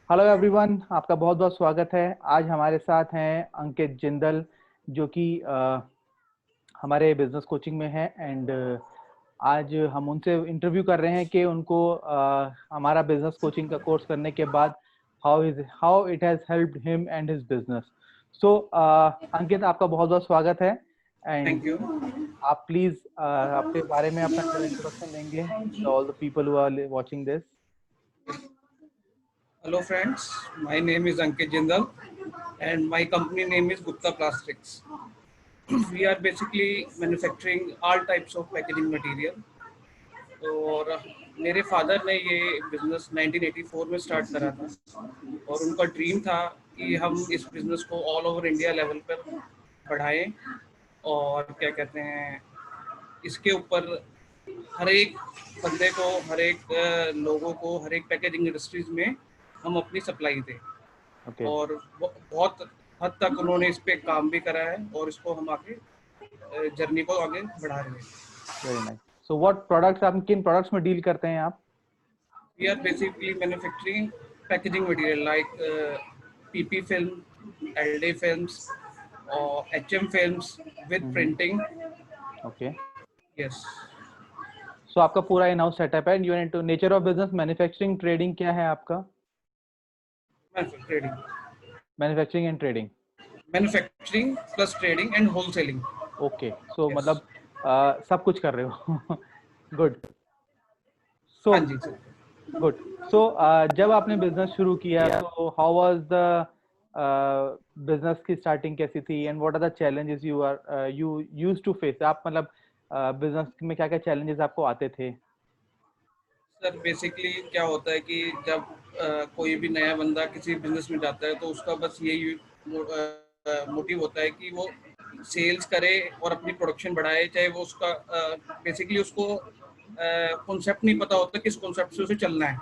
Hello everyone, आपका बहुत बहुत स्वागत है। आज हमारे साथ हैं अंकित जिंदल, जो कि हमारे बिजनेस कोचिंग में है। एंड आज हम उनसे इंटरव्यू कर रहे हैं कि उनको हमारा बिजनेस कोचिंग का कोर्स करने के बाद how it has helped him and his business. So Ankit, आपका बहुत बहुत स्वागत है। Thank and you. आप प्लीज अपने बारे में अपना थोड़ा इंट्रोडक्शन देंगे, all the people who are watching this. Hello friends, my name is Ankit Jindal and my company name is Gupta Plastics. We are basically manufacturing all types of packaging material. और मेरे father ने ये business 1984 में start करा था और उनका dream था कि हम इस बिजनेस को ऑल ओवर इंडिया लेवल पर बढ़ाएं और क्या कहते हैं इसके ऊपर हर एक बंदे को, हर एक लोगों को, हर एक पैकेजिंग इंडस्ट्रीज में हम अपनी सप्लाई दें। ओके, और बहुत हद तक उन्होंने इस पे काम भी करा है और इसको हम आगे जर्नी को आगे बढ़ा रहे हैं। Very nice. So what products, आप किन प्रोडक्ट्स में डील करते हैं आप? We are basically manufacturing packaging material like PP film, LD films और HM films with printing. Okay, yes, so आपका पूरा इन हाउस सेटअप है। You into nature of business, manufacturing, trading, क्या है आपका? Trading, manufacturing and trading. Manufacturing plus trading and wholesaling. Okay, so yes, मतलब सब कुछ कर रहे हो। गुड। सो हाँ जी सर। गुड। सो जब आपने बिजनेस शुरू किया, तो हाउ वाज द बिजनेस की स्टार्टिंग कैसी थी, and what are the challenges you used to face? आप मतलब बिजनेस में क्या क्या चैलेंजेस आपको आते थे? सर बेसिकली क्या होता है कि जब कोई भी नया बंदा किसी बिजनेस में जाता है तो उसका बस यही मोटिव होता है कि वो सेल्स करे और अपनी प्रोडक्शन बढ़ाए, चाहे वो उसका बेसिकली उसको कॉन्सेप्ट नहीं पता होता किस कॉन्सेप्ट से उसे चलना है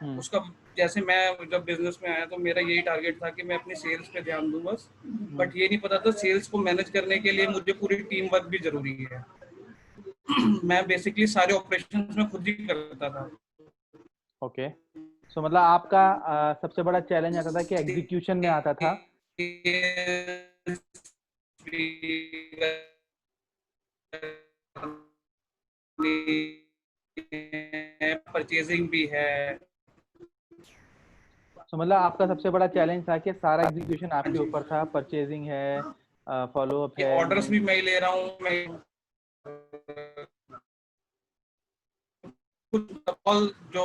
हम्म। उसका। जैसे मैं जब बिजनेस में आया तो मेरा यही टारगेट था कि मैं अपनी सेल्स पे ध्यान दूं बस। हम्म। बट ये नहीं पता था सेल्स को मैनेज करने के लिए मुझे पूरी टीम वर्क भी जरूरी है। मैं बेसिकली सारे ऑपरेशंस में खुद ही करता था। ओके, सो मतलब आपका सबसे बड़ा चैलेंज आता था कि एग्जीक्यूशन में आता था। परचेजिंग भी है। सो मतलब आपका सबसे बड़ा चैलेंज था कि सारा एग्जीक्यूशन हाँ आपके जी, ऊपर था, परचेजिंग है, फॉलो अप ये है, ऑर्डर्स भी मैं ही ले रहा हूँ। मैं कुछ ऑल जो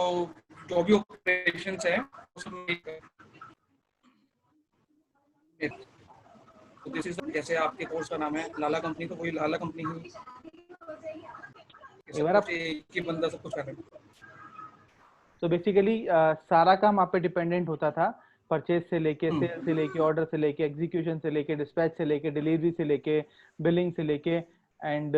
जो भी ऑपरेशंस है वो सब मैं ही कर- तो दिस इज जैसे आपके कोर्स का नाम है लाला कंपनी, तो वही लाला कंपनी ही एक सब बार कुछ आप। एक ही बंदा सब कुछ कर रहा है। तो बेसिकली सारा काम आप पे डिपेंडेंट होता था, परचेज से लेके, सेल हम्म, से लेके, ऑर्डर से लेके, एग्जीक्यूशन से लेके, डिस्पैच से लेके, डिलीवरी से लेके, बिलिंग से लेके। एंड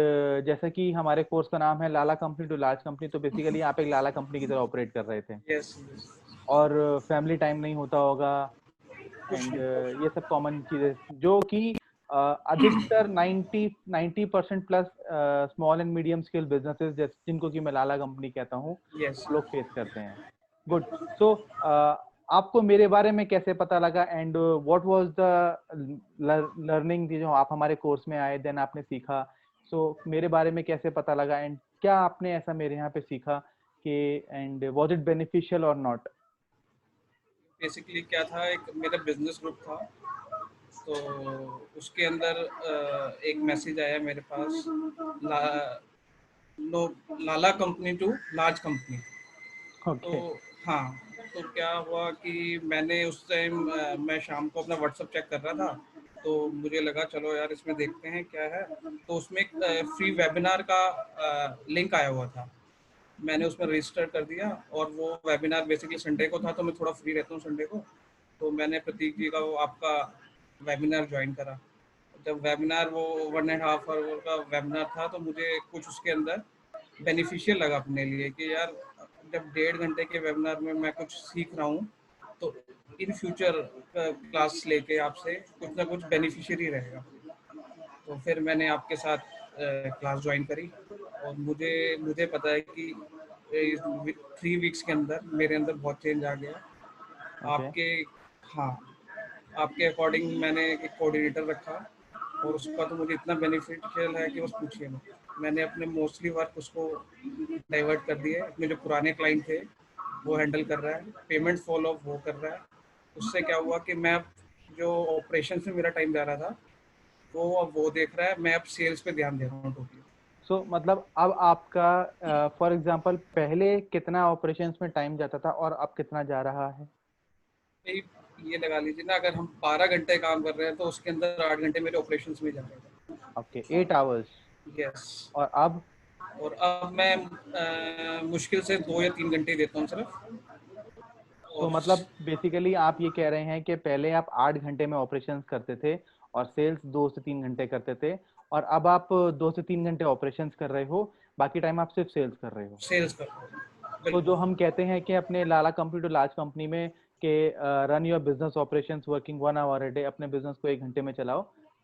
जैसा कि हमारे कोर्स का नाम है लाला कंपनी टू लार्ज कंपनी, तो बेसिकली आप एक लाला कंपनी की तरह ऑपरेट कर रहे थे। यस यस, और फैमिली टाइम नहीं होता होगा। कुछ एंड नहीं। ये सब कॉमन चीजें जो कि अधिकतर 90% plus small and medium scale businesses, जिनको कि मैं लाला कंपनी कहता हूँ, यस, वो लोग फेस करते हैं। गुड। सो आपको मेरे बारे में कैसे पता लगा, and what was the learning जो आप हमारे कोर्स में आए, देन आपने सीखा? सो मेरे बारे में कैसे पता लगा, एंड क्या आपने ऐसा मेरे यहाँ पे सीखा कि, एंड वाज इट बेनिफिशियल और नॉट? बेसिकली क्या था, एक मेरा बिजनेस ग्रुप था तो उसके अंदर एक मैसेज आया मेरे पास, ला, लो, लाला कंपनी टू लार्ज कंपनी। तो ओके। हाँ, तो क्या हुआ कि मैंने उस टाइम मैं शाम को अपना व्हाट्सअप चेक कर रहा था तो मुझे लगा चलो यार इसमें देखते हैं क्या है। तो उसमें एक फ्री वेबिनार का लिंक आया हुआ था। मैंने उसमें रजिस्टर कर दिया और वो वेबिनार बेसिकली संडे को था, तो मैं थोड़ा फ्री रहता हूँ संडे को। तो मैंने प्रतीक जी का वो आपका वेबिनार ज्वाइन करा। जब वेबिनार वो 1.5 आवर का वेबिनार था तो मुझे कुछ उसके अंदर बेनिफिशियल लगा अपने लिए कि यार जब 1.5 घंटे के वेबिनार में मैं कुछ सीख रहा हूँ तो इन फ्यूचर क्लास लेके आपसे कुछ ना कुछ बेनिफिशियरी रहेगा। तो फिर मैंने आपके साथ क्लास ज्वाइन करी और मुझे मुझे पता है कि 3 वीक्स के अंदर मेरे अंदर बहुत चेंज आ गया। ओके। आपके, हाँ, आपके अकॉर्डिंग मैंने एक कोऑर्डिनेटर रखा और उसका तो मुझे इतना बेनिफिशियल है कि बस पूछिए मत। मैंने अपने मोस्टली वर्क उसको डाइवर्ट कर दिए, अपने जो पुराने क्लाइंट थे वो हैंडल कर रहा है, पेमेंट फॉलो अप वो कर रहा है। उससे क्या हुआ कि मैं अब जो ऑपरेशन में मेरा टाइम जा रहा था वो अब वो देख रहा है, मैं अब सेल्स पे ध्यान दे रहा हूँ टोटली। सो मतलब अब आपका फॉर एग्जांपल पहले कितना ऑपरेशंस में टाइम जाता था और अब कितना जा रहा है? ये लगा लीजिए ना, अगर हम 12 घंटे काम कर रहे हैं तो उसके अंदर 8 घंटे मेरे ऑपरेशन में जा रहे हैं। Okay, 8 hours. यस। और अब? और अब मैं मुश्किल से 2 या 3 घंटे ही देता हूँ सिर्फ। तो और मतलब बेसिकली आप ये कह रहे हैं कि पहले आप 8 घंटे में ऑपरेशंस करते थे और सेल्स 2 से 3 घंटे करते थे, और अब आप 2 से 3 घंटे ऑपरेशंस कर रहे हो, बाकी टाइम आप सिर्फ सेल्स कर रहे हो। सेल्स करता हूँ तो जो बिल्कुल। हम कहते हैं कि अपने लाला कंपनी टू लार्ज कंपनी में कि run your business operations working 1 hour a day, अपने बिजनेस को 1 घंटे में चलाओ,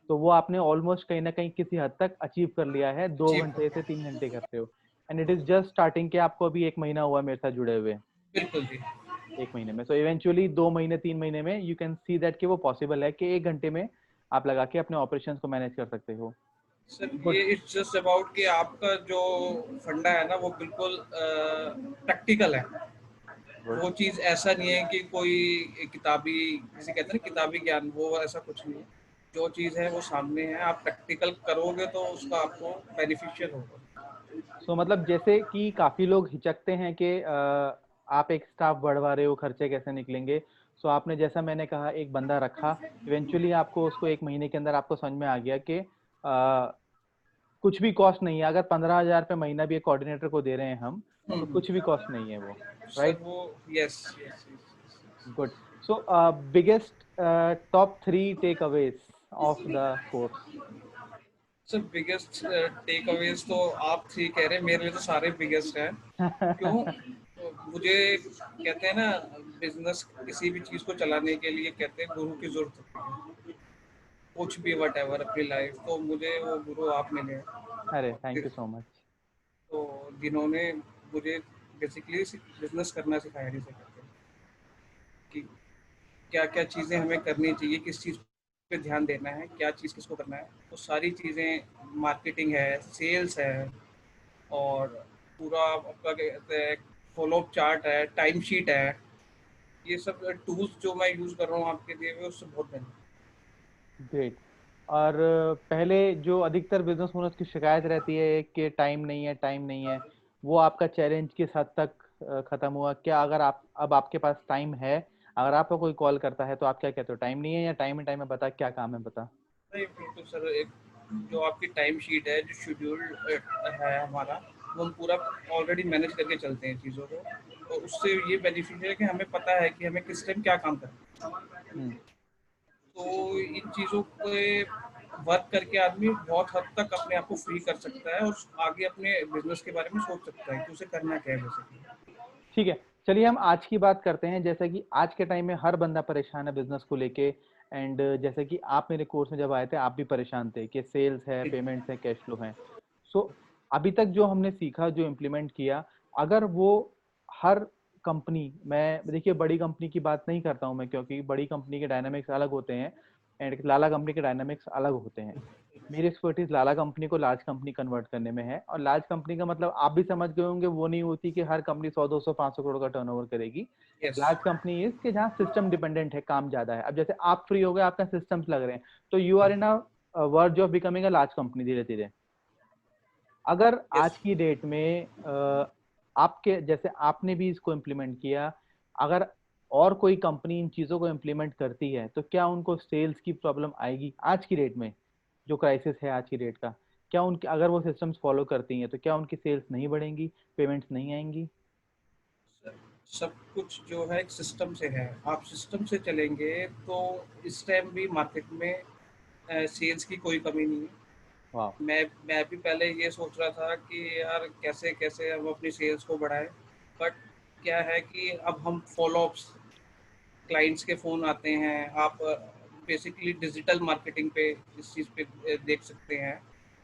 तो वो आपने ऑलमोस्ट कहीं ना कहीं किसी हद तक अचीव कर लिया है, दो जी घंटे से 3 घंटे करते हो। And it is just starting के आपको अभी 1 महीना हुआ मेरे साथ जुड़े हुए, बिल्कुल जी। 1 महीने में। सो इवेंचुअली 2 महीने 3 महीने में यू कैन सी दैट कि वो पॉसिबल है कि 1 घंटे में आप लगा के अपने ऑपरेशंस को मैनेज कर सकते हो। सर ये गुड। इट्स जस्ट अबाउट कि आपका जो फंडा है ना वो बिल्कुल प्रैक्टिकल है। गुड। वो चीज़ ऐसा नहीं है कि कोई किताबी, जिसे कहते हैं ना किताबी ज्ञान, वो ऐसा कुछ नहीं है। जो चीज़ है वो सामने है, आप प्रैक्टिकल करोगे तो उसका आपको बेनिफिशियल होगा। सो मतलब जैसे कि काफी लोग हिचकते हैं कि आप एक स्टाफ बढ़वा रहे हो, खर्चे कैसे निकलेंगे। सो आपने, जैसा मैंने कहा, एक बंदा रखा, इवेंचुअली आपको उसको 1 महीने के अंदर आपको समझ में आ गया कि कुछ भी कॉस्ट नहीं है। अगर 15,000 रुपये महीना भी एक कोऑर्डिनेटर को दे रहे हैं हम, तो कुछ भी कॉस्ट नहीं है वो। Sir right. वो, yes yes yes. Good. So biggest top 3 takeaways of the course? Sir biggest takeaways तो आप 3 कह रहे हैं, मेरे लिए तो सारे बिगेस्ट हैं। क्यों? तो मुझे कहते हैं ना, बिजनेस किसी भी चीज़ को चलाने के लिए कहते हैं गुरु की जरूरत होती है। कुछ भी वट एवर अपनी लाइफ, तो मुझे वो गुरु आप मिले अरे थैंक हैं। You so much. तो जिन्होंने मुझे बेसिकली बिजनेस करना सिखाया, जिसे कहते हैं कि क्या क्या चीज़ें हमें करनी चाहिए, किस चीज़ पे ध्यान देना है, क्या चीज़ किसको करना है। तो सारी चीज़ें, मार्केटिंग है, सेल्स है, और पूरा आपका क्या कहते हैं फॉलो अप चार्ट है, टाइम शीट है, ये सब टूल्स जो मैं यूज़ कर रहा हूँ आपके दिए हुए, उससे बहुत बेनिफिट। ग्रेट। और पहले जो अधिकतर बिजनेस ओनर्स की शिकायत रहती है कि टाइम नहीं है, टाइम नहीं है, वो आपका चैलेंज किस हद तक खत्म हुआ? क्या अगर आप अब आपके पास टाइम है, अगर आपको कोई कॉल करता है तो आप क्या कहते हो, टाइम नहीं है, या टाइम है, टाइम है, बता क्या काम है बता? नहीं बिल्कुल सर, एक जो आपकी टाइम शीट है, जो शेड्यूल है हमारा, वो हम पूरा ऑलरेडी मैनेज करके चलते हैं चीज़ों को। तो उससे ये बेनिफिट है कि हमें पता है कि हमें किस टाइम क्या काम करना है। हम्म। तो इन चीज़ों पे वर्क करके आदमी बहुत हद तक अपने आप को फ्री कर सकता है और आगे अपने बिजनेस के बारे में सोच सकता है कि उसे करना क्या है बेसिकली। ठीक है, चलिए हम आज की बात करते हैं। जैसा कि आज के टाइम में हर बंदा परेशान है बिजनेस को लेके, एंड जैसे कि आप मेरे कोर्स में जब आए थे आप भी परेशान थे कि सेल्स है, पेमेंट्स है, कैश फ्लो है। सो अभी तक जो हमने सीखा, जो इम्प्लीमेंट किया, अगर वो हर कंपनी, मैं देखिए बड़ी कंपनी की बात नहीं करता हूँ मैं, क्योंकि बड़ी कंपनी के डायनामिक्स अलग होते हैं एंड लाला कंपनी के डायनामिक्स अलग होते हैं। मेरी एक्सपर्टीज लाला कंपनी को लार्ज कंपनी कन्वर्ट करने में है, और लार्ज कंपनी का मतलब आप भी समझ गए होंगे, वो नहीं होती कि हर कंपनी 100 200 500 करोड़ का टर्नओवर करेगी। यस। लार्ज कंपनी इज कि जहाँ सिस्टम डिपेंडेंट है, काम ज्यादा है। अब जैसे आप फ्री हो गए, आपका सिस्टम्स लग रहे हैं, तो you are in a verge of becoming a large company धीरे धीरे। अगर यस आज की डेट में आपके जैसे आपने भी इसको इम्प्लीमेंट किया, अगर और कोई कंपनी इन चीज़ों को इम्प्लीमेंट करती है, तो क्या उनको सेल्स की प्रॉब्लम आएगी आज की डेट में? जो क्राइसिस है आज की डेट का, क्या उनके, अगर वो सिस्टम्स फॉलो करती हैं, तो क्या उनकी सेल्स नहीं बढ़ेंगी, पेमेंट्स नहीं आएंगी? सर, सब कुछ जो है एक सिस्टम से है। आप सिस्टम से चलेंगे तो इस टाइम भी मार्केट में सेल्स की कोई कमी नहीं है। वाह। मैं भी पहले ये सोच रहा था कि यार कैसे कैसे हम अपनी सेल्स को बढ़ाएं, बट क्या है कि अब हम फॉलो अप्स, क्लाइंट्स के फ़ोन आते हैं, आप बेसिकली डिजिटल मार्केटिंग पे इस चीज़ पे देख सकते हैं।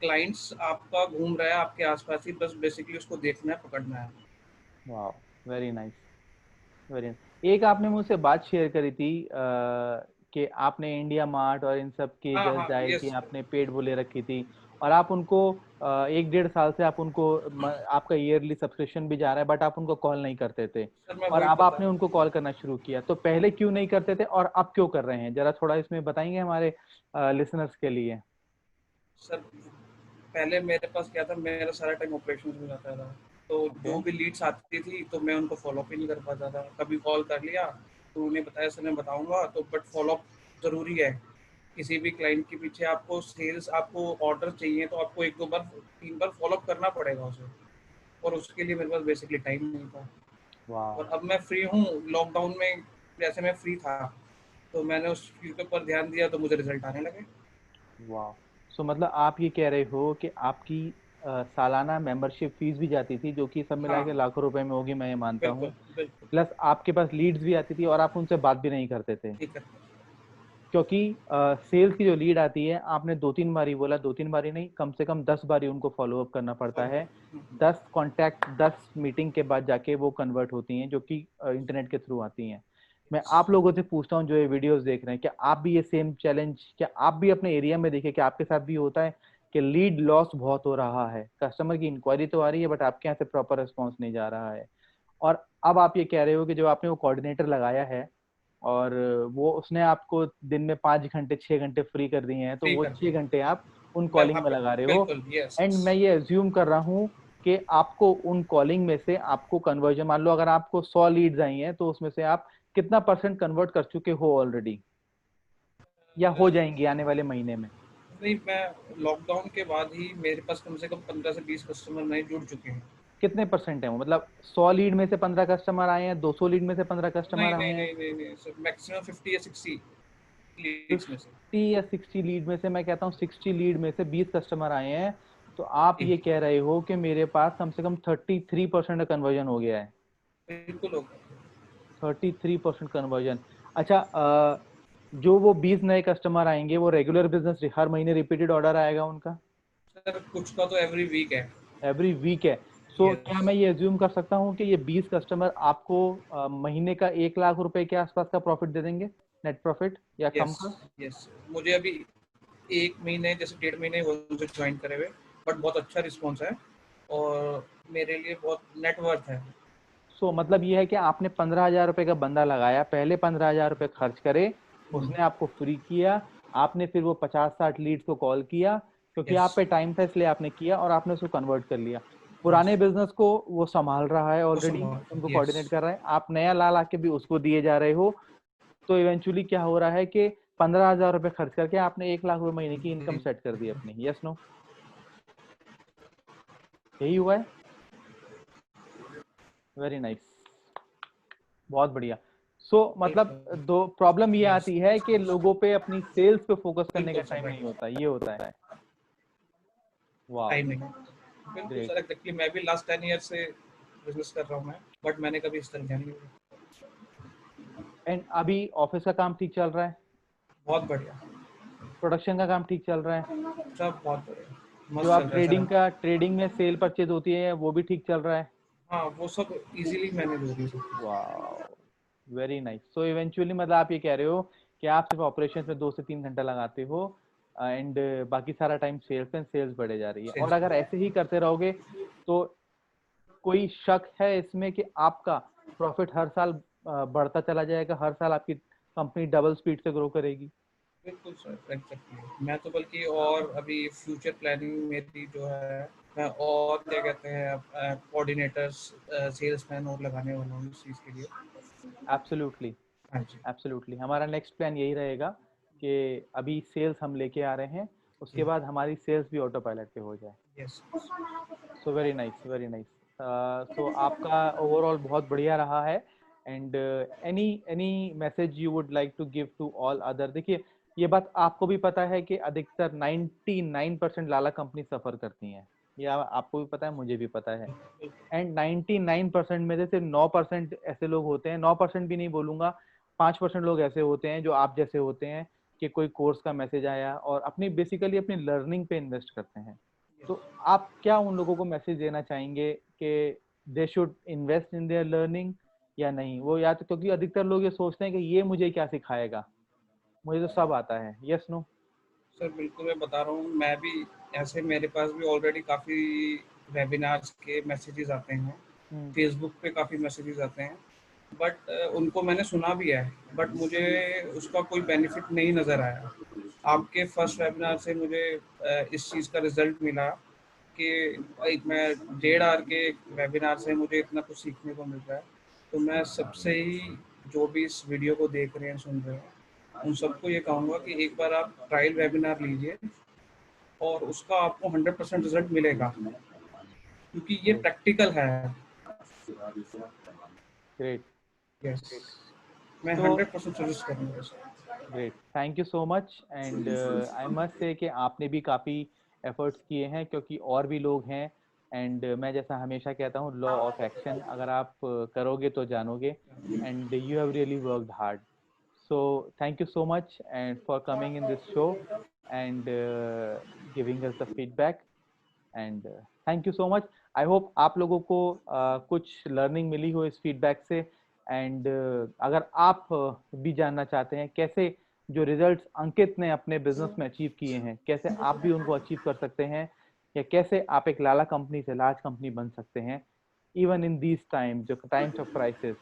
क्लाइंट्स आपका घूम रहा है आपके आसपास ही, बस बेसिकली उसको देखना है, पकड़ना है। वाह, वेरी नाइस, वेरी। एक आपने मुझसे बात शेयर करी थी कि आपने इंडिया मार्ट और इन सब के हाँ जस्ट हाँ, डायल की यस। आपने पेड बोले रखी थी, और आप उनको 1 डेढ़ साल से आप उनको आपका ईयरली सब्सक्रिप्शन भी जा रहा है, बट आप उनको कॉल नहीं करते थे, सर मैं और वही अब बता आपने रहा उनको हूँ। कॉल करना शुरू किया, तो पहले क्यों नहीं करते थे और अब क्यों कर रहे हैं, जरा थोड़ा इसमें बताएंगे हमारे लिसनर्स के लिए। सर पहले मेरे पास क्या था, मेरा सारा टाइम ऑपरेशन में जाता था, तो ओके। जो भी लीड्स आती थी तो मैं उनको फॉलो अप ही नहीं कर पाता था। कभी कॉल कर लिया तो उन्हें बताया सर मैं बताऊंगा, तो बट फॉलो अप ज़रूरी है। किसी भी क्लाइंट के पीछे आपको सेल्स, आपको ऑर्डर चाहिए तो आपको 1 2 बार 3 बार फॉलो अप करना पड़ेगा उसे, और उसके लिए मेरे पास बेसिकली टाइम नहीं था। वाह। और अब मैं फ्री हूँ, लॉकडाउन में जैसे मैं फ्री था तो मैंने उस चीज़ के ऊपर ध्यान दिया तो मुझे रिजल्ट आने लगे। वाह। सो मतलब आप ये कह रहे हो कि आपकी सालाना मेंबरशिप फीस भी जाती थी, जो कि सब मिला के हाँ, लाखों रुपए में होगी, मैं ये मानता हूँ, बिल्कुल बिल्कुल। प्लस आपके पास लीड्स भी आती थी और आप उनसे बात भी नहीं करते थे, ठीक है। क्योंकि सेल्स की जो लीड आती है, आपने 2 3 बारी बोला, 2 3 बारी नहीं, कम से कम 10 बारी उनको फॉलो अप करना पड़ता फॉलो है। अप। 10 कॉन्टैक्ट 10 मीटिंग के बाद जाके वो कन्वर्ट होती हैं, जो कि इंटरनेट के थ्रू आती हैं। मैं आप लोगों से पूछता हूँ जो ये वीडियोस देख रहे हैं, क्या आप भी ये सेम चैलेंज, क्या आप भी अपने एरिया में देखे कि आपके साथ भी होता है कि लीड लॉस बहुत हो रहा है, कस्टमर की इंक्वायरी तो आ रही है बट आपके यहाँ से प्रॉपर रिस्पॉन्स नहीं जा रहा है, और अब आप ये कह रहे हो कि जो आपने वो कोऑर्डिनेटर लगाया है और वो उसने आपको दिन में 5 घंटे 6 घंटे फ्री कर दिए हैं, तो फ्री वो कर 6 घंटे आप उन मैं वहाँ कॉलिंग में पे, लगा रहे हो, बिल्कुल, यस। एंड मैं ये अज्यूम कर रहा हूँ कि आपको उन कॉलिंग में से आपको कन्वर्जन, मान लो अगर आपको 100 लीड्स आई हैं तो उसमें से आप कितना परसेंट कन्वर्ट कर चुके हो ऑलरेडी, या हो जाएंगे आने वाले महीने में। नहीं, मैं लॉकडाउन के बाद ही मेरे पास कम से कम 15 से 20 कस्टमर नए जुड़ चुके हैं। कितने परसेंट है वो, मतलब 100 लीड में से 15 कस्टमर आए हैं, 200 लीड में से 15 कस्टमर नहीं आए नहीं हैं, नहीं नहीं नहीं सर, मैक्सिमम 50 या 60 लीड्स में से। 50 या 60 लीड में से, मैं कहता हूँ 60 लीड में से 20 कस्टमर आए हैं, तो आप जी, ये कह रहे हो कि मेरे पास कम से कम 33% कन्वर्जन हो गया है। बिल्कुल होगा। 33% कन्वर्जन। अच्छा, जो वो 20 नए कस्टमर आएंगे वो रेगुलर बिजनेस हर महीने रिपीटेड ऑर्डर आएगा उनका, सर कुछ का तो एवरी वीक है। एवरी वीक है। सो क्या यस मैं ये अज्यूम कर सकता हूँ कि ये 20 कस्टमर आपको महीने का 1 लाख रुपए के आसपास का प्रॉफिट दे देंगे, नेट प्रॉफिट, या कम यस का। यस। मुझे अभी 1 महीने, जैसे 1.5 महीने हुए मुझे ज्वाइन करे हुए, बट बहुत अच्छा रिस्पॉन्स है और मेरे लिए बहुत नेटवर्थ है। मतलब ये है कि आपने 15 हजार रुपए का बंदा लगाया, पहले 15 हजार रुपए खर्च करे, उसने आपको फ्री किया, आपने फिर वो 50 60 लीड्स को कॉल किया, क्योंकि यस आप पे टाइम था इसलिए आपने किया, और आपने उसको कन्वर्ट कर लिया। यस। पुराने बिजनेस को वो संभाल रहा है वो ऑलरेडी, संभाल, उनको यस। कोऑर्डिनेट कर रहा है, आप नया ला ला के भी उसको दिए जा रहे हो, तो इवेंचुअली क्या हो रहा है कि 15 हजार रुपए खर्च करके आपने 1 लाख रुपए महीने की इनकम जी, सेट कर दी अपनी, यस नो, यही हुआ है। वेरी नाइस, बहुत बढ़िया। मतलब बिल्कुल। दो प्रॉब्लम ये यस, आती है कि लोगों पे अपनी सेल्स पे फोकस करने का बिल्कुल सर, टाइम नहीं राइट। होता, ये होता है। वाह। टाइम नहीं। बिल्कुल ग्रेट। Sir, exactly. मैं भी लास्ट 10 ईयर से बिजनेस कर रहा हूँ मैं, बट मैंने कभी इस तरह ध्यान नहीं दिया। एंड अभी ऑफिस का काम ठीक चल रहा है, बहुत बढ़िया। प्रोडक्शन का काम ठीक चल रहा है, सब बहुत बढ़िया, जो मस्त चल आप रहा है सर अब। ट्रेडिंग में सेल परचेज होती है वो भी ठीक चल रहा है। हाँ, वो सब इजीली मैनेज हो रही है। वाह, वेरी नाइस। सो इवेंचुअली मतलब आप ये कह रहे हो कि आप सिर्फ ऑपरेशन में 2 से 3 घंटा लगाते हो, एंड बाकी सारा टाइम सेल्स एंड सेल्स बढ़े जा रही है, और सेल्स अगर पे। ऐसे ही करते रहोगे तो कोई शक है इसमें कि आपका प्रॉफिट हर साल बढ़ता चला जाएगा, हर साल आपकी कंपनी डबल स्पीड से ग्रो करेगी। बिल्कुल सर, एग्जैक्टली। मैं तो बल्कि और अभी फ्यूचर प्लानिंग मेरी जो है, मैं और क्या कहते हैं कोऑर्डिनेटर्स, सेल्समैन और लगाने वाला हूँ इस चीज़ के लिए। एब्सोल्युटली, हाँ जी। एब्सोल्युटली, हमारा नेक्स्ट प्लान यही रहेगा कि अभी सेल्स हम लेके आ रहे हैं, उसके जी। बाद हमारी सेल्स भी ऑटो पायलट पे हो जाए। Yes. So very nice, very nice. So आपका ओवरऑल बहुत बढ़िया रहा है, and any any message you would like to give to all other. देखिए, ये बात आपको भी पता है कि अधिकतर 99% लाला कंपनी सफर करती हैं, ये आपको भी पता है, मुझे भी पता है, एंड 99% में से सिर्फ 9% ऐसे लोग होते हैं, 9% भी नहीं बोलूंगा, 5% लोग ऐसे होते हैं जो आप जैसे होते हैं, कि कोई कोर्स का मैसेज आया और अपनी बेसिकली अपनी लर्निंग पे इन्वेस्ट करते हैं। तो आप क्या उन लोगों को मैसेज देना चाहेंगे कि they should invest in their learning, या नहीं, वो या तो क्योंकि अधिकतर लोग ये सोचते हैं कि ये मुझे क्या सिखाएगा, मुझे तो सब आता है। Yes no? सर बिल्कुल, मैं बता रहा हूँ, मैं भी ऐसे, मेरे पास भी ऑलरेडी काफ़ी वेबिनार्स के मैसेजेस आते हैं, फेसबुक पे काफ़ी मैसेजेस आते हैं, बट उनको मैंने सुना भी है, बट मुझे उसका कोई बेनिफिट नहीं नज़र आया। आपके फर्स्ट वेबिनार से मुझे इस चीज़ का रिजल्ट मिला कि मैं 1.5 आवर के वेबिनार से मुझे इतना कुछ सीखने को मिल रहा है। तो मैं सबसे ही, जो भी इस वीडियो को देख रहे हैं, सुन रहे हैं, उन सबको ये कहूँगा कि एक बार आप ट्रायल वेबिनार लीजिए और उसका आपको 100% रिजल्ट मिलेगा, क्योंकि ये ग्रेट, प्रैक्टिकल है। Great, yes, great. मैं सो 100% सजेस्ट करूँगा इसको। Great, thank you so much. And I must say कि आपने भी काफ़ी एफर्ट्स किए हैं, क्योंकि और भी लोग हैं। एंड मैं जैसा हमेशा कहता हूँ, लॉ ऑफ एक्शन, अगर आप करोगे तो जानोगे। And you have really worked hard. So thank you so much and for coming in this show and giving us the feedback and thank you so much. I hope आप लोगों को कुछ learning मिली हो इस फीडबैक से। And अगर आप भी जानना चाहते हैं कैसे जो रिजल्ट्स अंकित ने अपने बिजनेस में अचीव किए हैं, कैसे आप भी उनको अचीव कर सकते हैं, या कैसे आप एक लाला कंपनी से लार्ज कंपनी बन सकते हैं इवन इन दीज टाइम, जो टाइम्स ऑफ क्राइसिस,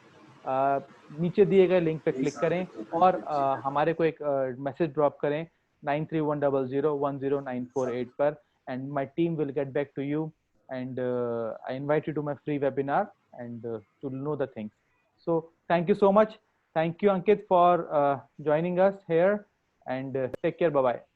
नीचे दिए गए लिंक पे क्लिक करें और हमारे को एक मैसेज ड्रॉप करें 9310010948 पर, and my team will get back to you, and I invite you to my free webinar and to know the things. So thank you so much. Thank you, Ankit, for joining us here, and take care. Bye bye.